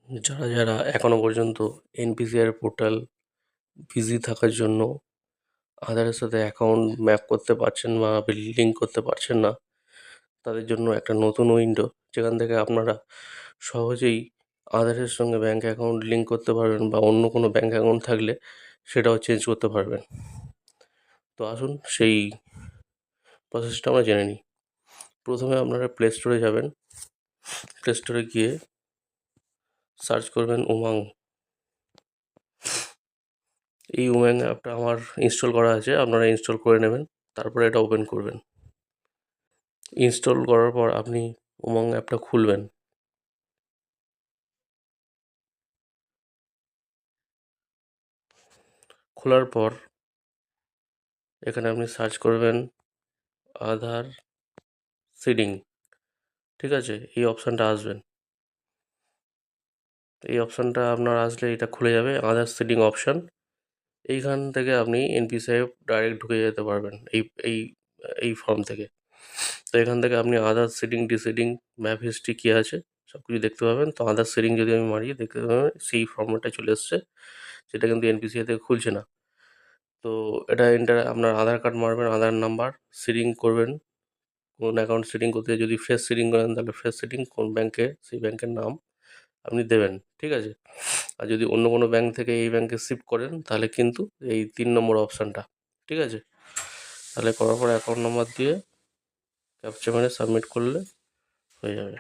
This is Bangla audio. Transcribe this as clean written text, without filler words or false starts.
যারা যারা এখনও পর্যন্ত এনপিসিআই পোর্টাল বিজি থাকার জন্য আধারের সাথে অ্যাকাউন্ট ম্যাপ করতে পারছেন বা লিঙ্ক করতে পারছেন না, তাদের জন্য একটা নতুন উইন্ডো যেখান থেকে আপনারা সহজেই আধারের সঙ্গে ব্যাঙ্ক অ্যাকাউন্ট লিঙ্ক করতে পারবেন বা অন্য কোনো ব্যাঙ্ক অ্যাকাউন্ট থাকলে সেটাও চেঞ্জ করতে পারবেন। তো আসুন সেই প্রসেসটা আমরা জেনে নিই। প্রথমে আপনারা প্লে স্টোরে যাবেন। প্লে স্টোরে গিয়ে সার্চ করবেন উমাং। এই উমাং অ্যাপটা আমার ইনস্টল করা আছে, আপনারা ইনস্টল করে নেবেন। তারপরে এটা ওপেন করবেন। ইনস্টল করার পর আপনি উমং অ্যাপটা খুলবেন। খোলার পর এখানে আপনি সার্চ করবেন আধার সিডিং। ঠিক আছে, এই অপশানটা আসবেন। এই অপশানটা আপনার আসলে এটা খুলে যাবে আধার সিডিং অপশান। এইখান থেকে আপনি এনপিসিআই ডাইরেক্ট ঢুকে যেতে পারবেন এই এই ফর্ম থেকে। তো এখান থেকে আপনি আধার সিডিং, ডিসিডিং, ম্যাপ হিস্ট্রি কী আছে সব কিছু দেখতে পাবেন। তো আধার সিডিং যদি আমি মারি দেখতে পাবেন সেই ফর্ম্যাটে চলে এসছে, যেটা কিন্তু এনপিসিআই থেকে খুলছে না। তো এটা আপনার আধার কার্ড মারবেন, আধার নাম্বার সিডিং করবেন। কোন অ্যাকাউন্ট সিডিং করতে যদি ফেস সিডিং করেন তাহলে ফেস সিডিং, কোন ব্যাংকে সেই ব্যাংকের নাম আপনি দেবেন। ঠিক আছে, আর যদি অন্য কোনো ব্যাংক থেকে এই ব্যাংকে শিফট করেন তাহলে কিন্তু এই 3 নম্বর অপশানটা। ঠিক আছে, তাহলে করার পর অ্যাকাউন্ট নাম্বার দিয়ে ক্যাপচা মেরে সাবমিট করলে হয়ে যাবে।